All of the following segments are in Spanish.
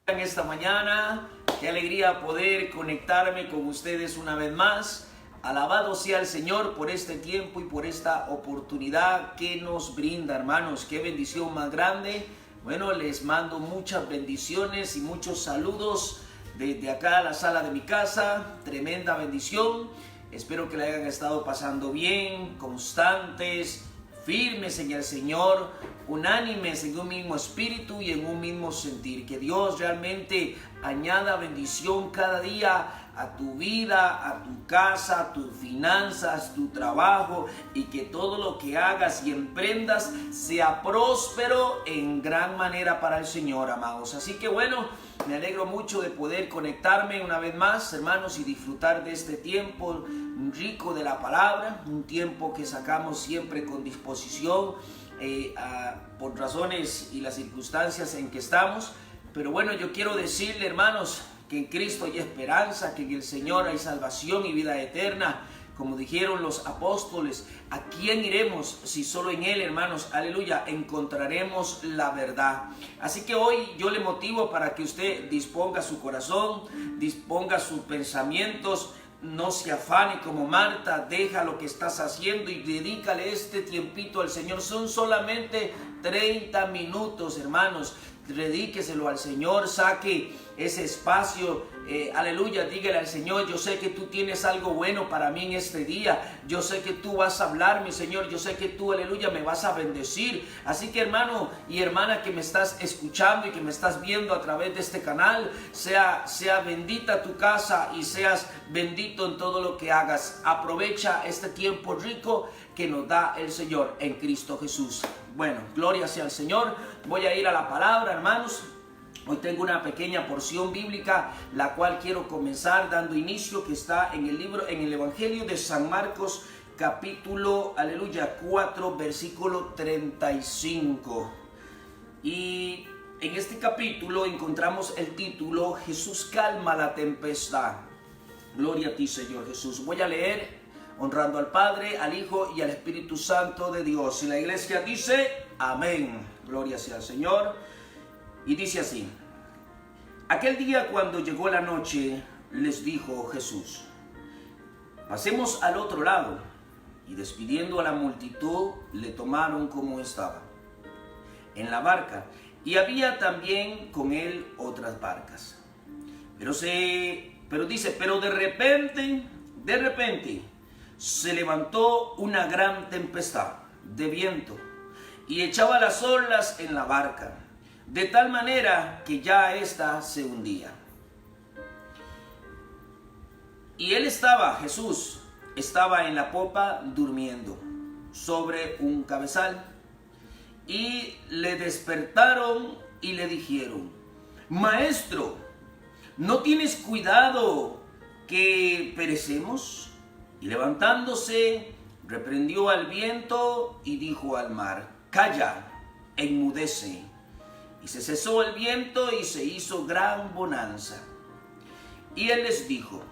En esta mañana, qué alegría poder conectarme con ustedes una vez más. Alabado sea el Señor por este tiempo y por esta oportunidad que nos brinda, hermanos. Qué bendición más grande. Bueno, les mando muchas bendiciones y muchos saludos desde acá a la sala de mi casa. Tremenda bendición. Espero que la hayan estado pasando bien, constantes, firmes en el Señor, unánimes en un mismo espíritu y en un mismo sentir. Que Dios realmente añada bendición cada día a tu vida, a tu casa, a tus finanzas, tu trabajo, y que todo lo que hagas y emprendas sea próspero en gran manera para el Señor, amados. Así que bueno, me alegro mucho de poder conectarme una vez más, hermanos, y disfrutar de este tiempo rico de la palabra, un tiempo que sacamos siempre con disposición por razones y las circunstancias en que estamos. Pero bueno, yo quiero decirle, hermanos, que en Cristo hay esperanza, que en el Señor hay salvación y vida eterna. Como dijeron los apóstoles, ¿a quién iremos si solo en Él, hermanos? Aleluya, encontraremos la verdad. Así que hoy yo le motivo para que usted disponga su corazón, disponga sus pensamientos. No se afane como Marta, deja lo que estás haciendo y dedícale este tiempito al Señor. Son solamente 30 minutos, hermanos. Dedíqueselo al Señor, saque ese espacio, aleluya, dígale al Señor: yo sé que tú tienes algo bueno para mí en este día, yo sé que tú vas a hablarme, Señor, yo sé que tú, aleluya, me vas a bendecir. Así que, hermano y hermana que me estás escuchando y que me estás viendo a través de este canal, sea bendita tu casa y seas bendito en todo lo que hagas. Aprovecha este tiempo rico que nos da el Señor en Cristo Jesús. Bueno, gloria sea al Señor. Voy a ir a la palabra, hermanos. Hoy tengo una pequeña porción bíblica, la cual quiero comenzar dando inicio, que está en el Evangelio de San Marcos, capítulo, aleluya, 4, versículo 35. Y en este capítulo encontramos el título: Jesús calma la tempestad. Gloria a ti, Señor Jesús. Voy a leer honrando al Padre, al Hijo y al Espíritu Santo de Dios. Y la iglesia dice: amén. Gloria sea al Señor. Y dice así: aquel día, cuando llegó la noche, les dijo Jesús: pasemos al otro lado. Y despidiendo a la multitud, le tomaron como estaba, en la barca, y había también con él otras barcas. Pero de repente, se levantó una gran tempestad de viento y echaba las olas en la barca, de tal manera que ya ésta se hundía. Y Jesús estaba en la popa durmiendo sobre un cabezal. Y le despertaron y le dijeron: Maestro, ¿no tienes cuidado que perecemos? Y levantándose, reprendió al viento y dijo al mar: calla, enmudece. Y se cesó el viento y se hizo gran bonanza. Y él les dijo: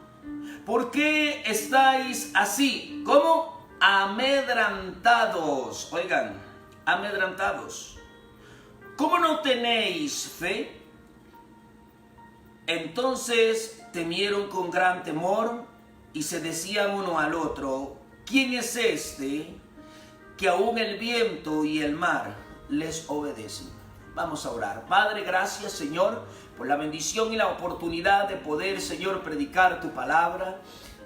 ¿por qué estáis así? ¿Cómo? Amedrantados. Oigan, amedrantados. ¿Cómo no tenéis fe? Entonces temieron con gran temor y se decían uno al otro: ¿quién es este que aún el viento y el mar les obedecen? Vamos a orar. Padre, gracias, Señor, por la bendición y la oportunidad de poder, Señor, predicar tu palabra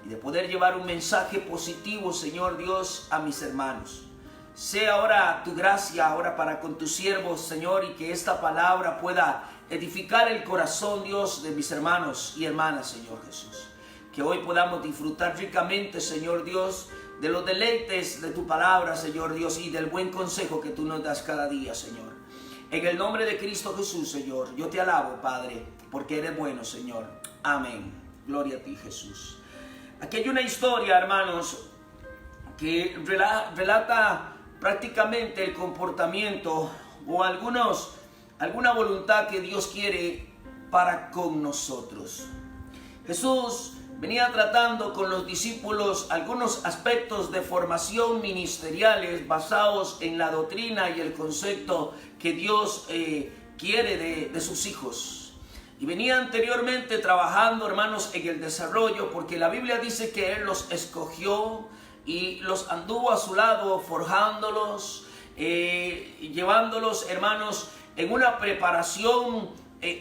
y de poder llevar un mensaje positivo, Señor Dios, a mis hermanos. Sea ahora tu gracia ahora para con tus siervos, Señor, y que esta palabra pueda edificar el corazón, Dios, de mis hermanos y hermanas, Señor Jesús. Que hoy podamos disfrutar ricamente, Señor Dios, de los deleites de tu palabra, Señor Dios, y del buen consejo que tú nos das cada día, Señor. En el nombre de Cristo Jesús, Señor, yo te alabo, Padre, porque eres bueno, Señor. Amén. Gloria a ti, Jesús. Aquí hay una historia, hermanos, que relata prácticamente el comportamiento o alguna voluntad que Dios quiere para con nosotros. Jesús venía tratando con los discípulos algunos aspectos de formación ministeriales basados en la doctrina y el concepto que Dios quiere de sus hijos. Y venía anteriormente trabajando, hermanos, en el desarrollo, porque la Biblia dice que Él los escogió y los anduvo a su lado, forjándolos, llevándolos, hermanos, en una preparación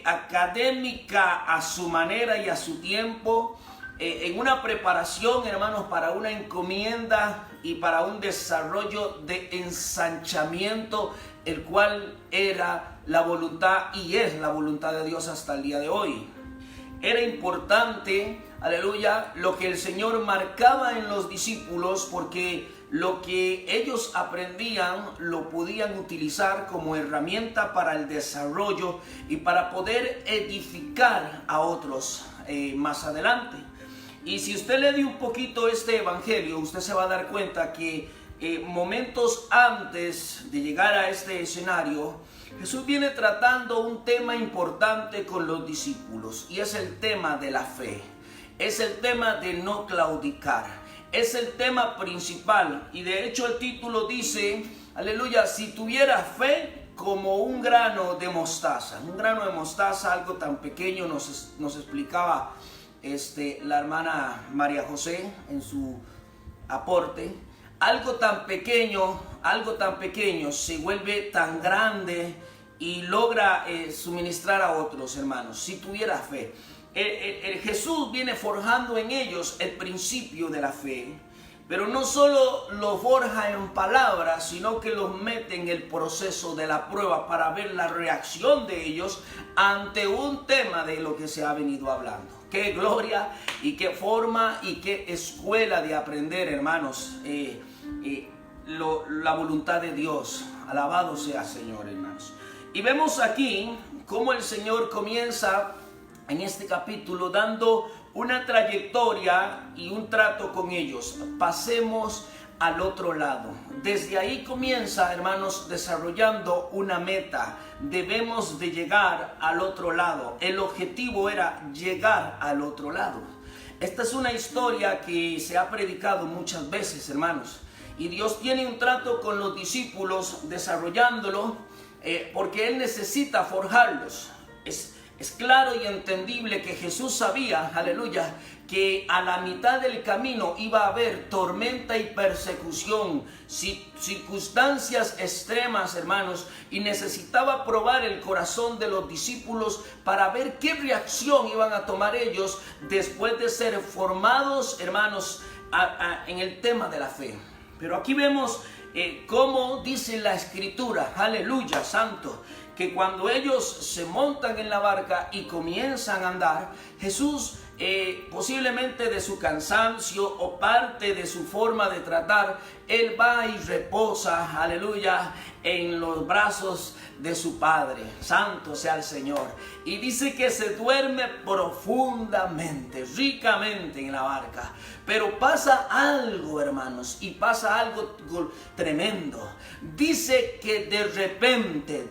académica a su manera y a su tiempo, en una preparación, hermanos, para una encomienda y para un desarrollo de ensanchamiento, el cual era la voluntad y es la voluntad de Dios hasta el día de hoy. Era importante, aleluya, lo que el Señor marcaba en los discípulos, porque lo que ellos aprendían lo podían utilizar como herramienta para el desarrollo y para poder edificar a otros más adelante. Y si usted lee un poquito este evangelio, usted se va a dar cuenta que momentos antes de llegar a este escenario, Jesús viene tratando un tema importante con los discípulos, y es el tema de la fe, es el tema de no claudicar, es el tema principal. Y de hecho el título dice, aleluya, si tuviera fe como un grano de mostaza. Un grano de mostaza, algo tan pequeño, nos explicaba la hermana María José en su aporte. Algo tan pequeño se vuelve tan grande y logra suministrar a otros, hermanos, si tuviera fe. Jesús viene forjando en ellos el principio de la fe, pero no solo lo forja en palabras, sino que los mete en el proceso de la prueba para ver la reacción de ellos ante un tema de lo que se ha venido hablando. Qué gloria y qué forma y qué escuela de aprender, hermanos, la voluntad de Dios. Alabado sea Señor, hermanos. Y vemos aquí cómo el Señor comienza en este capítulo dando una trayectoria y un trato con ellos. Pasemos al otro lado. Desde ahí comienza, hermanos, desarrollando una meta. Debemos de llegar al otro lado. El objetivo era llegar al otro lado. Esta es una historia que se ha predicado muchas veces, hermanos. Y Dios tiene un trato con los discípulos desarrollándolo porque Él necesita forjarlos. Es claro y entendible que Jesús sabía, aleluya, que a la mitad del camino iba a haber tormenta y persecución, circunstancias extremas, hermanos, y necesitaba probar el corazón de los discípulos para ver qué reacción iban a tomar ellos después de ser formados, hermanos, en el tema de la fe. Pero aquí vemos cómo dice la Escritura, aleluya, santo, que cuando ellos se montan en la barca y comienzan a andar, Jesús posiblemente de su cansancio o parte de su forma de tratar, Él va y reposa, aleluya, en los brazos de su Padre. Santo sea el Señor. Y dice que se duerme profundamente, ricamente en la barca. Pero pasa algo, hermanos, y pasa algo tremendo. Dice que de repente,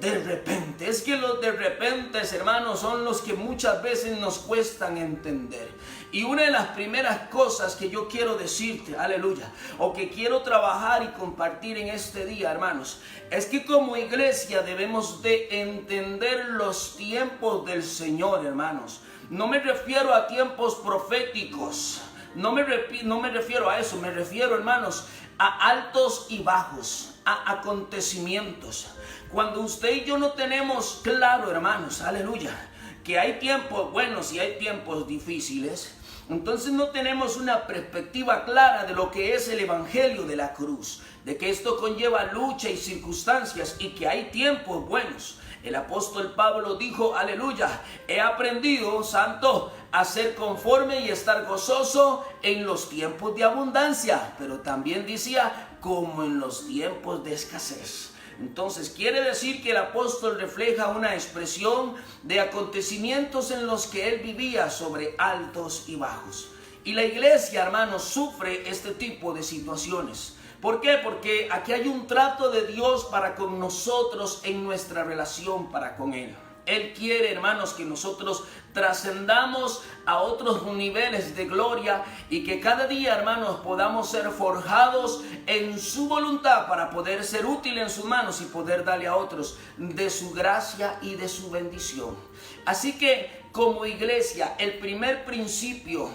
es que los de repente, hermanos, son los que muchas veces nos cuestan entender. Y una de las primeras cosas que yo quiero decirte, aleluya, o que quiero trabajar y compartir en este día, hermanos, es que como iglesia debemos de entender los tiempos del Señor, hermanos. No me refiero a tiempos proféticos, no me refiero a eso, me refiero, hermanos, a altos y bajos, a acontecimientos. Cuando usted y yo no tenemos claro, hermanos, aleluya, que hay tiempos buenos y hay tiempos difíciles, entonces no tenemos una perspectiva clara de lo que es el evangelio de la cruz, de que esto conlleva lucha y circunstancias y que hay tiempos buenos. El apóstol Pablo dijo, aleluya, he aprendido, santo, a ser conforme y estar gozoso en los tiempos de abundancia, pero también decía, como en los tiempos de escasez. Entonces quiere decir que el apóstol refleja una expresión de acontecimientos en los que él vivía sobre altos y bajos. Y la iglesia, hermanos, sufre este tipo de situaciones. ¿Por qué? Porque aquí hay un trato de Dios para con nosotros en nuestra relación para con Él. Él quiere, hermanos, que nosotros trascendamos a otros niveles de gloria y que cada día, hermanos, podamos ser forjados en su voluntad para poder ser útil en sus manos y poder darle a otros de su gracia y de su bendición. Así que como iglesia, el primer principio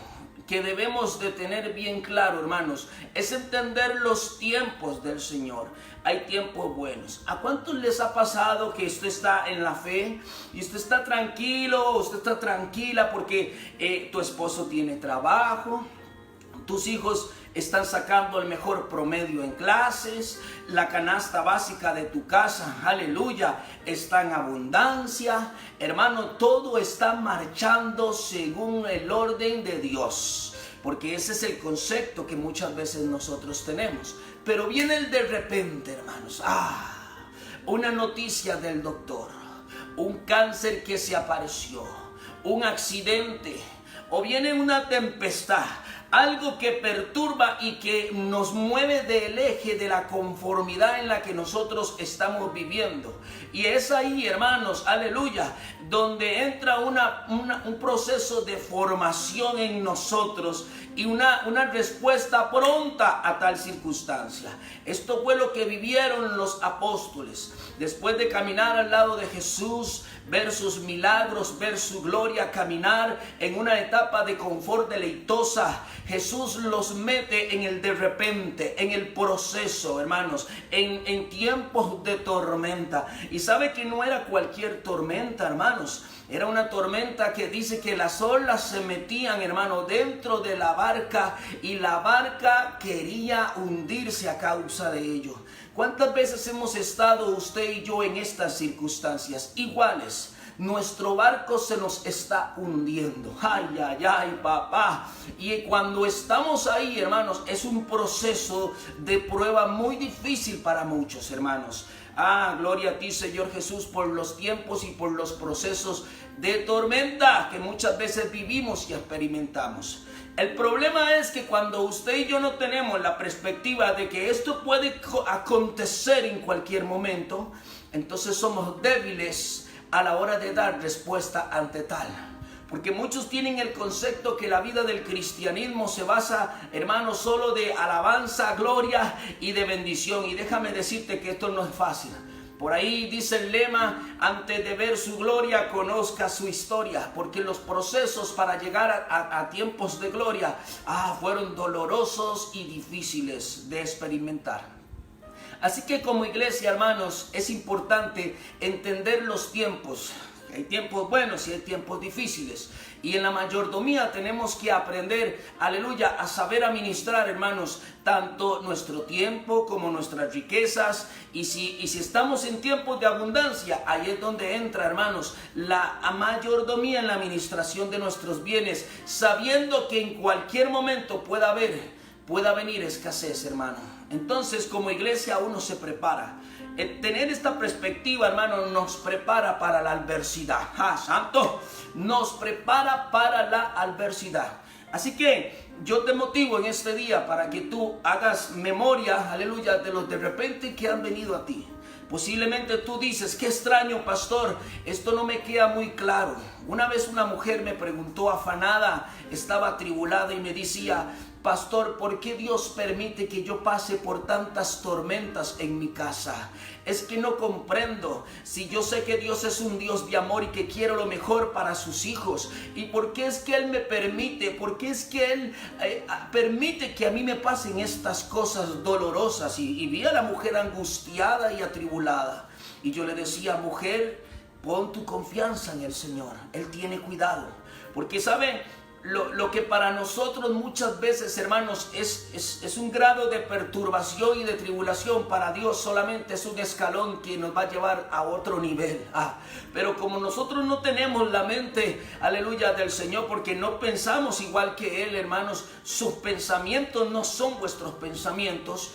que debemos de tener bien claro, hermanos, es entender los tiempos del Señor. Hay tiempos buenos. ¿A cuántos les ha pasado que usted está en la fe y usted está tranquilo, usted está tranquila porque tu esposo tiene trabajo, tus hijos están sacando el mejor promedio en clases, la canasta básica de tu casa, aleluya, está en abundancia? Hermano, todo está marchando según el orden de Dios, porque ese es el concepto que muchas veces nosotros tenemos. Pero viene el de repente, hermanos, una noticia del doctor, un cáncer que se apareció, un accidente, o viene una tempestad, algo que perturba y que nos mueve del eje de la conformidad en la que nosotros estamos viviendo. Y es ahí, hermanos, aleluya, donde entra un proceso de formación en nosotros y una respuesta pronta a tal circunstancia. Esto fue lo que vivieron los apóstoles. Después de caminar al lado de Jesús, ver sus milagros, ver su gloria, caminar en una etapa de confort deleitosa, Jesús los mete en el de repente, en el proceso, hermanos, en tiempos de tormenta. Y sabe que no era cualquier tormenta, hermanos. Era una tormenta que dice que las olas se metían, hermano, dentro de la barca y la barca quería hundirse a causa de ello. ¿Cuántas veces hemos estado usted y yo en estas circunstancias iguales? Nuestro barco se nos está hundiendo. Ay, ay, ay, papá. Y cuando estamos ahí, hermanos, es un proceso de prueba muy difícil para muchos, hermanos. Gloria a ti, Señor Jesús, por los tiempos y por los procesos de tormenta que muchas veces vivimos y experimentamos. El problema es que cuando usted y yo no tenemos la perspectiva de que esto puede acontecer en cualquier momento, entonces somos débiles a la hora de dar respuesta ante tal. Porque muchos tienen el concepto que la vida del cristianismo se basa, hermanos, solo de alabanza, gloria y de bendición. Y déjame decirte que esto no es fácil. Por ahí dice el lema, antes de ver su gloria, conozca su historia. Porque los procesos para llegar a tiempos de gloria fueron dolorosos y difíciles de experimentar. Así que como iglesia, hermanos, es importante entender los tiempos. Hay tiempos buenos y hay tiempos difíciles. Y en la mayordomía tenemos que aprender, aleluya, a saber administrar, hermanos, tanto nuestro tiempo como nuestras riquezas. Y si estamos en tiempos de abundancia, ahí es donde entra, hermanos, la mayordomía en la administración de nuestros bienes, sabiendo que en cualquier momento pueda venir escasez, hermano. Entonces, como iglesia, uno se prepara. Tener esta perspectiva, hermano, nos prepara para la adversidad. ¡Santo! Nos prepara para la adversidad. Así que yo te motivo en este día para que tú hagas memoria, aleluya, de los de repente que han venido a ti. Posiblemente tú dices, qué extraño, pastor, esto no me queda muy claro. Una vez una mujer me preguntó afanada, estaba atribulada y me decía, pastor, ¿por qué Dios permite que yo pase por tantas tormentas en mi casa? Es que no comprendo. Si yo sé que Dios es un Dios de amor y que quiere lo mejor para sus hijos, ¿y por qué es que Él me permite? ¿Por qué es que Él permite que a mí me pasen estas cosas dolorosas? Y vi a la mujer angustiada y atribulada. Y yo le decía, mujer, pon tu confianza en el Señor. Él tiene cuidado. Porque, ¿sabe? Lo que para nosotros muchas veces, hermanos, es un grado de perturbación y de tribulación, para Dios solamente es un escalón que nos va a llevar a otro nivel. Pero como nosotros no tenemos la mente, aleluya, del Señor, porque no pensamos igual que Él, hermanos, sus pensamientos no son vuestros pensamientos.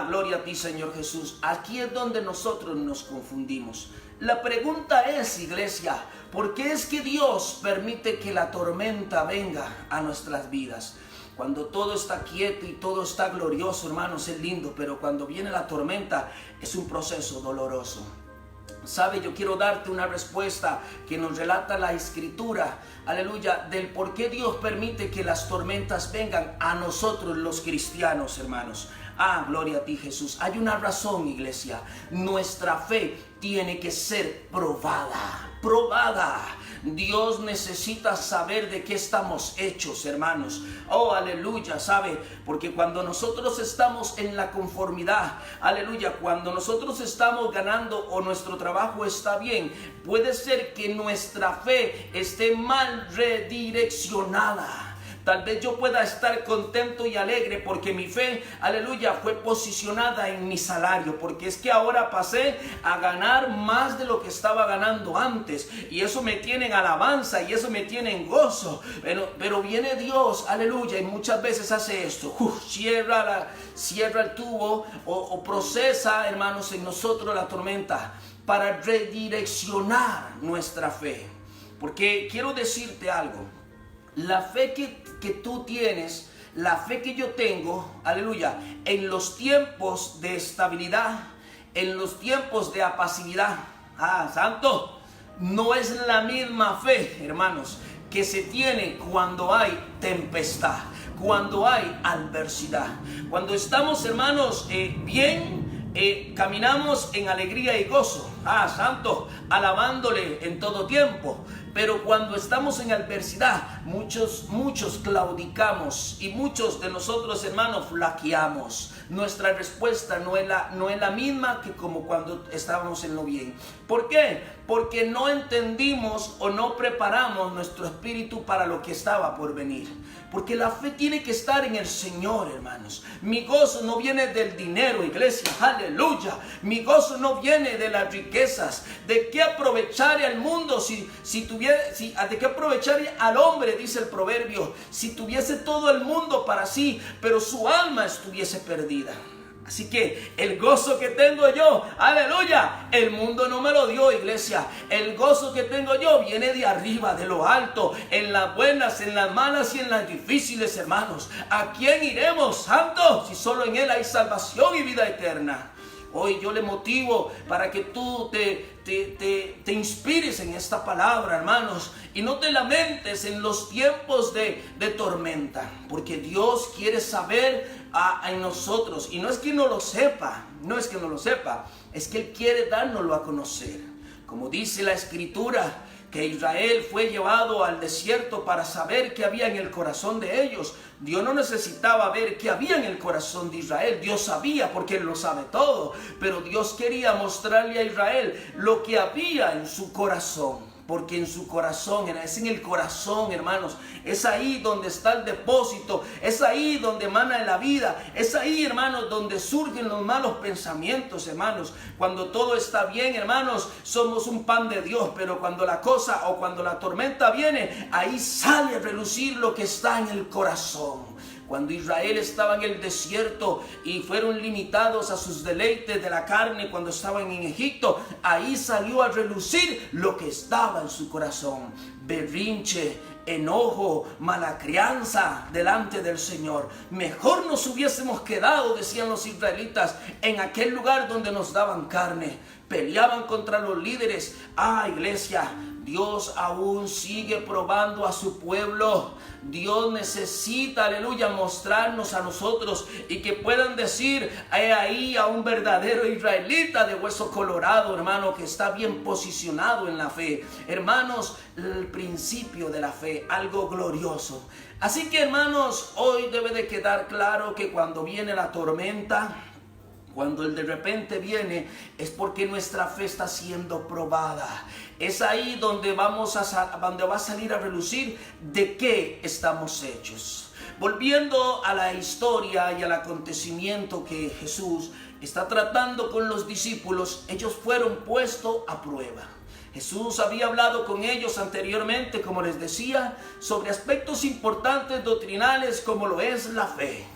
Gloria a ti, Señor Jesús. Aquí es donde nosotros nos confundimos. La pregunta es, iglesia, ¿por qué es que Dios permite que la tormenta venga a nuestras vidas? Cuando todo está quieto y todo está glorioso, hermanos, es lindo, pero cuando viene la tormenta es un proceso doloroso. Sabe, yo quiero darte una respuesta que nos relata la Escritura, aleluya, del por qué Dios permite que las tormentas vengan a nosotros los cristianos, hermanos. Ah, gloria a ti, Jesús. Hay una razón, iglesia. Nuestra fe tiene que ser probada, probada. Dios necesita saber de qué estamos hechos, hermanos. Oh, aleluya, ¿sabe? Porque cuando nosotros estamos en la conformidad, aleluya, cuando nosotros estamos ganando o nuestro trabajo está bien, puede ser que nuestra fe esté mal redireccionada. Tal vez yo pueda estar contento y alegre porque mi fe, aleluya, fue posicionada en mi salario. Porque es que ahora pasé a ganar más de lo que estaba ganando antes. Y eso me tiene en alabanza y eso me tiene en gozo. Pero viene Dios, aleluya, y muchas veces hace esto. Cierra el tubo o procesa, hermanos, en nosotros la tormenta para redireccionar nuestra fe. Porque quiero decirte algo. La fe que tú tienes, la fe que yo tengo, aleluya, en los tiempos de estabilidad, en los tiempos de apacividad, santo, no es la misma fe, hermanos, que se tiene cuando hay tempestad, cuando hay adversidad. Cuando estamos, hermanos, bien, caminamos en alegría y gozo, santo, alabándole en todo tiempo. Pero cuando estamos en adversidad, muchos claudicamos y muchos de nosotros, hermanos, flaqueamos. Nuestra respuesta no es la misma que como cuando estábamos en lo bien. ¿Por qué? Porque no entendimos o no preparamos nuestro espíritu para lo que estaba por venir. Porque la fe tiene que estar en el Señor, hermanos. Mi gozo no viene del dinero, iglesia, aleluya. Mi gozo no viene de las riquezas. ¿De qué aprovechar al mundo de qué aprovechar al hombre, dice el proverbio, si tuviese todo el mundo para sí, pero su alma estuviese perdida? Así que el gozo que tengo yo, aleluya, el mundo no me lo dio, iglesia. El gozo que tengo yo viene de arriba, de lo alto, en las buenas, en las malas y en las difíciles, hermanos. ¿A quién iremos, santo? Si solo en Él hay salvación y vida eterna. Hoy yo le motivo para que tú te inspires en esta palabra, hermanos, y no te lamentes en los tiempos de tormenta, porque Dios quiere saber en nosotros, y no es que no lo sepa, es que Él quiere dárnoslo a conocer. Como dice la Escritura, que Israel fue llevado al desierto para saber qué había en el corazón de ellos. Dios no necesitaba ver qué había en el corazón de Israel. Dios sabía, porque Él lo sabe todo. Pero Dios quería mostrarle a Israel lo que había en su corazón. Porque en su corazón, es en el corazón, hermanos, es ahí donde está el depósito, es ahí donde emana la vida, es ahí, hermanos, donde surgen los malos pensamientos, hermanos. Cuando todo está bien, hermanos, somos un pan de Dios, pero cuando la cosa o cuando la tormenta viene, ahí sale a relucir lo que está en el corazón. Cuando Israel estaba en el desierto y fueron limitados a sus deleites de la carne cuando estaban en Egipto, ahí salió a relucir lo que estaba en su corazón. Berrinche, enojo, mala crianza delante del Señor. Mejor nos hubiésemos quedado, decían los israelitas, en aquel lugar donde nos daban carne. Peleaban contra los líderes. Iglesia, Dios aún sigue probando a su pueblo. Dios necesita, aleluya, mostrarnos a nosotros y que puedan decir ahí a un verdadero israelita de hueso colorado, hermano, que está bien posicionado en la fe. Hermanos, el principio de la fe, algo glorioso. Así que, hermanos, hoy debe de quedar claro que cuando viene la tormenta, cuando el de repente viene, es porque nuestra fe está siendo probada. Es ahí donde va a salir a relucir de qué estamos hechos. Volviendo a la historia y al acontecimiento que Jesús está tratando con los discípulos, ellos fueron puestos a prueba. Jesús había hablado con ellos anteriormente, como les decía, sobre aspectos importantes doctrinales como lo es la fe,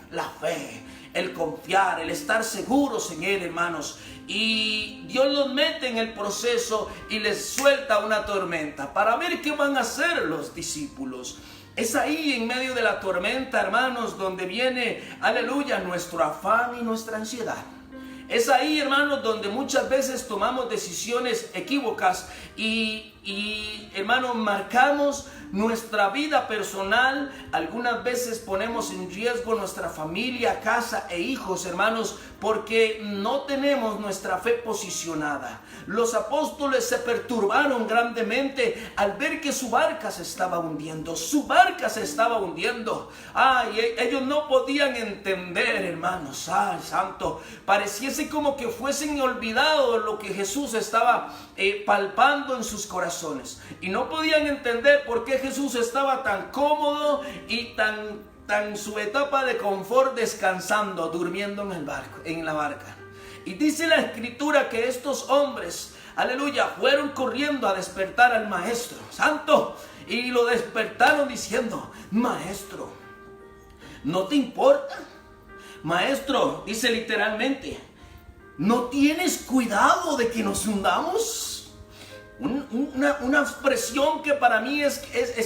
el confiar, el estar seguros en Él, hermanos. Y Dios los mete en el proceso y les suelta una tormenta para ver qué van a hacer los discípulos. Es ahí en medio de la tormenta, hermanos, donde viene, aleluya, nuestro afán y nuestra ansiedad. Es ahí, hermanos, donde muchas veces tomamos decisiones equívocas y hermanos, marcamos nuestra vida personal. Algunas veces ponemos en riesgo nuestra familia, casa e hijos, hermanos, porque no tenemos nuestra fe posicionada. Los apóstoles se perturbaron grandemente al ver que su barca se estaba hundiendo. Su barca se estaba hundiendo. Ay, ellos no podían entender, hermanos. Ay, santo. Pareciese como que fuesen olvidados lo que Jesús estaba palpando en sus corazones. Y no podían entender por qué Jesús estaba tan cómodo y tan su etapa de confort, descansando, durmiendo en la barca. Y dice la escritura que estos hombres, aleluya, fueron corriendo a despertar al maestro, santo, y lo despertaron diciendo: maestro, ¿no te importa? Maestro, dice literalmente, ¿no tienes cuidado de que nos hundamos? Una expresión que para mí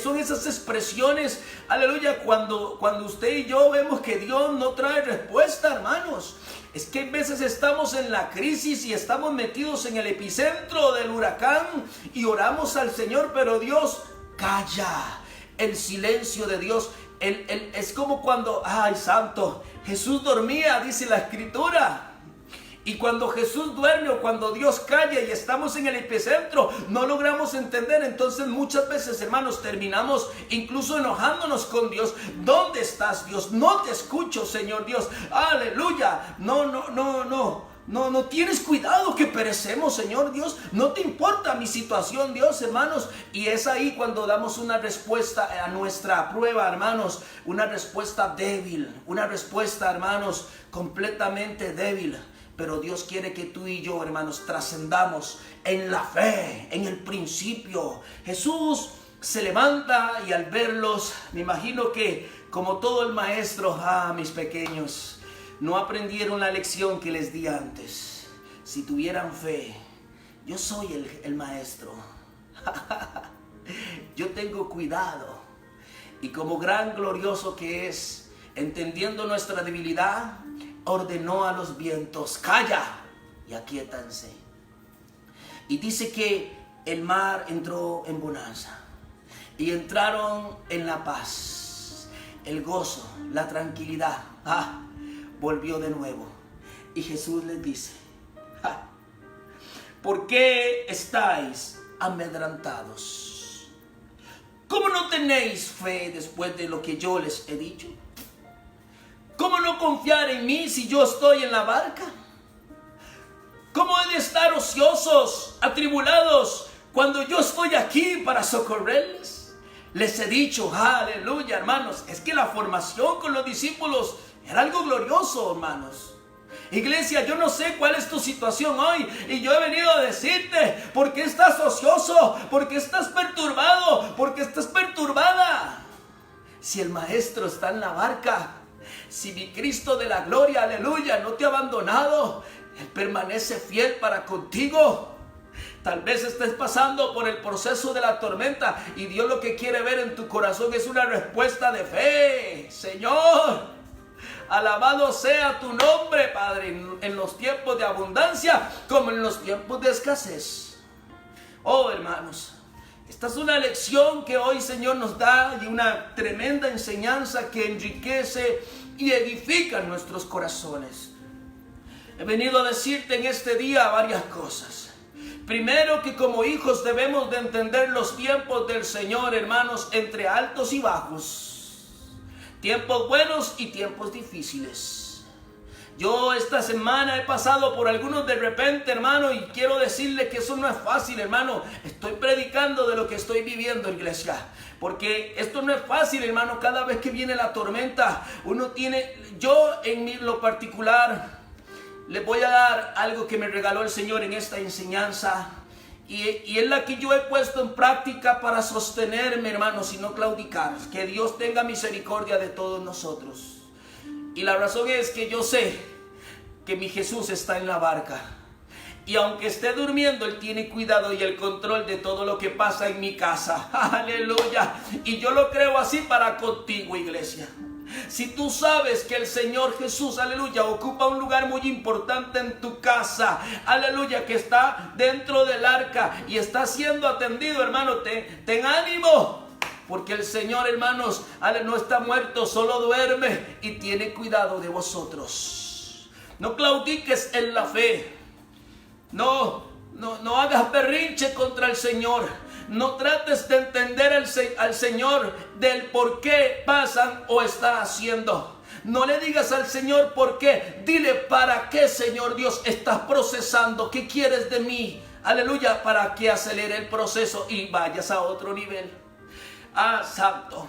son esas expresiones, aleluya, cuando usted y yo vemos que Dios no trae respuesta, hermanos. Es que a veces estamos en la crisis y estamos metidos en el epicentro del huracán y oramos al Señor, pero Dios calla. El silencio de Dios es como cuando, ay, santo, Jesús dormía, dice la escritura. Y cuando Jesús duerme o cuando Dios calla y estamos en el epicentro, no logramos entender. Entonces muchas veces, hermanos, terminamos incluso enojándonos con Dios. ¿Dónde estás, Dios? No te escucho, Señor Dios. Aleluya. No tienes cuidado que perecemos, Señor Dios. No te importa mi situación, Dios, hermanos. Y es ahí cuando damos una respuesta a nuestra prueba, hermanos. Una respuesta débil. Una respuesta, hermanos, completamente débil. Pero Dios quiere que tú y yo, hermanos, trascendamos en la fe, en el principio. Jesús se levanta y al verlos, me imagino que como todo el maestro, mis pequeños, no aprendieron la lección que les di antes. Si tuvieran fe, yo soy el maestro. Yo tengo cuidado. Y como gran glorioso que es, entendiendo nuestra debilidad, ordenó a los vientos: calla y aquíétanse. Y dice que el mar entró en bonanza y entraron en la paz, el gozo, la tranquilidad. Volvió de nuevo. Y Jesús les dice: ¿por qué estáis amedrentados? ¿Cómo no tenéis fe después de lo que yo les he dicho? ¿Cómo no confiar en mí si yo estoy en la barca? ¿Cómo he de estar ociosos, atribulados, cuando yo estoy aquí para socorrerles? Les he dicho, aleluya, hermanos, es que la formación con los discípulos era algo glorioso, hermanos. Iglesia, yo no sé cuál es tu situación hoy, y yo he venido a decirte: ¿por qué estás ocioso? ¿Por qué estás perturbado? ¿Por qué estás perturbada? Si el maestro está en la barca, si mi Cristo de la gloria, aleluya, no te ha abandonado, Él permanece fiel para contigo. Tal vez estés pasando por el proceso de la tormenta y Dios lo que quiere ver en tu corazón es una respuesta de fe. Señor, alabado sea tu nombre, Padre, en los tiempos de abundancia como en los tiempos de escasez. Oh, hermanos, esta es una lección que hoy, Señor, nos da, y una tremenda enseñanza que enriquece y edifica nuestros corazones. He venido a decirte en este día varias cosas. Primero, que como hijos debemos de entender los tiempos del Señor, hermanos, entre altos y bajos, tiempos buenos y tiempos difíciles. Yo esta semana he pasado por algunos de repente, hermano, y quiero decirle que eso no es fácil, hermano. Estoy predicando de lo que estoy viviendo, iglesia, porque esto no es fácil, hermano. Cada vez que viene la tormenta, yo en lo particular, les voy a dar algo que me regaló el Señor en esta enseñanza, y es la que yo he puesto en práctica para sostenerme, hermanos, y no claudicar. Que Dios tenga misericordia de todos nosotros. Y la razón es que yo sé que mi Jesús está en la barca. Y aunque esté durmiendo, Él tiene cuidado y el control de todo lo que pasa en mi casa. Aleluya. Y yo lo creo así para contigo, iglesia. Si tú sabes que el Señor Jesús, aleluya, ocupa un lugar muy importante en tu casa, aleluya, que está dentro del arca y está siendo atendido, hermano, ten ánimo. Porque el Señor, hermanos, no está muerto, solo duerme y tiene cuidado de vosotros. No claudiques en la fe. No hagas berrinche contra el Señor. No trates de entender al Señor del por qué pasan o está haciendo. No le digas al Señor por qué. Dile para qué, Señor Dios, estás procesando. ¿Qué quieres de mí? Aleluya, para que acelere el proceso y vayas a otro nivel. Santo.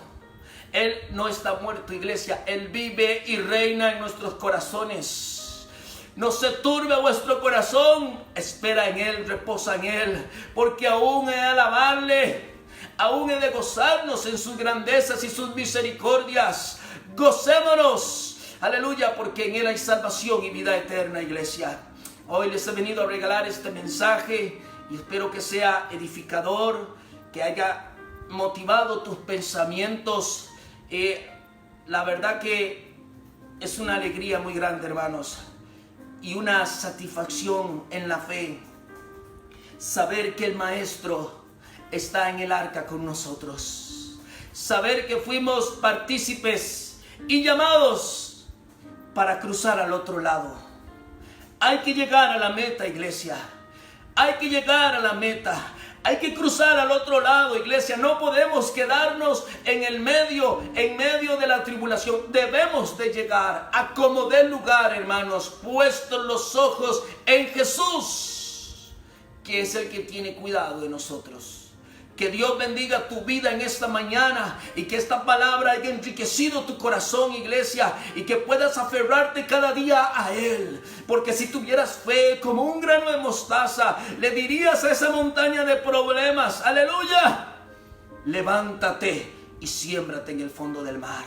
Él no está muerto, iglesia. Él vive y reina en nuestros corazones. No se turbe vuestro corazón. Espera en Él, reposa en Él. Porque aún he de alabarle. Aún he de gozarnos en sus grandezas y sus misericordias. Gocémonos. Aleluya, porque en Él hay salvación y vida eterna, iglesia. Hoy les he venido a regalar este mensaje y espero que sea edificador, que haya motivado tus pensamientos. La verdad que es una alegría muy grande, hermanos, y una satisfacción en la fe saber que el Maestro está en el arca con nosotros, saber que fuimos partícipes y llamados para cruzar al otro lado. Hay que llegar a la meta, iglesia. Hay que llegar a la meta. Hay que cruzar al otro lado, iglesia. No podemos quedarnos en medio de la tribulación. Debemos de llegar a como dé lugar, hermanos, puestos los ojos en Jesús, que es el que tiene cuidado de nosotros. Que Dios bendiga tu vida en esta mañana y que esta palabra haya enriquecido tu corazón, iglesia, y que puedas aferrarte cada día a Él. Porque si tuvieras fe como un grano de mostaza, le dirías a esa montaña de problemas, aleluya, levántate y siémbrate en el fondo del mar.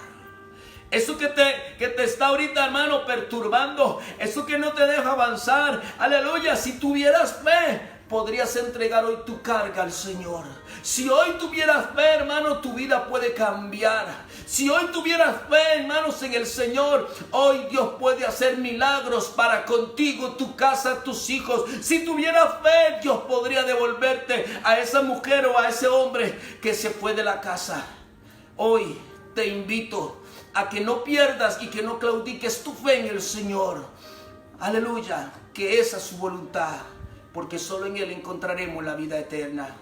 Eso que te está ahorita, hermano, perturbando, eso que no te deja avanzar, aleluya, si tuvieras fe, podrías entregar hoy tu carga al Señor. Si hoy tuvieras fe, hermano, tu vida puede cambiar. Si hoy tuvieras fe, hermanos, en el Señor, hoy Dios puede hacer milagros para contigo, tu casa, tus hijos. Si tuvieras fe, Dios podría devolverte a esa mujer o a ese hombre que se fue de la casa. Hoy te invito a que no pierdas y que no claudiques tu fe en el Señor. Aleluya, que esa es su voluntad, porque solo en Él encontraremos la vida eterna.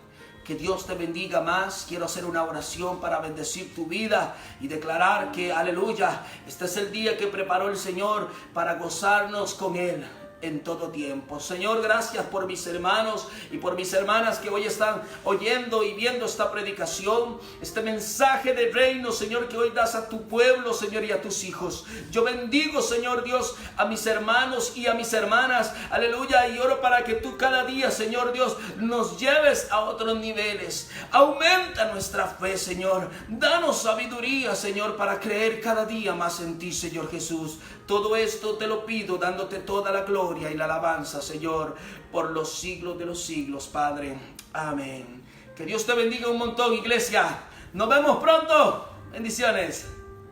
Que Dios te bendiga más. Quiero hacer una oración para bendecir tu vida y declarar que, aleluya, este es el día que preparó el Señor para gozarnos con Él en todo tiempo. Señor, gracias por mis hermanos y por mis hermanas que hoy están oyendo y viendo esta predicación, este mensaje de reino, Señor, que hoy das a tu pueblo, Señor, y a tus hijos. Yo bendigo, Señor Dios, a mis hermanos y a mis hermanas, aleluya, y oro para que tú cada día, Señor Dios, nos lleves a otros niveles. Aumenta nuestra fe, Señor. Danos sabiduría, Señor, para creer cada día más en ti, Señor Jesús. Todo esto te lo pido, dándote toda la gloria y la alabanza, Señor, por los siglos de los siglos, Padre. Amén. Que Dios te bendiga un montón, iglesia. Nos vemos pronto. Bendiciones.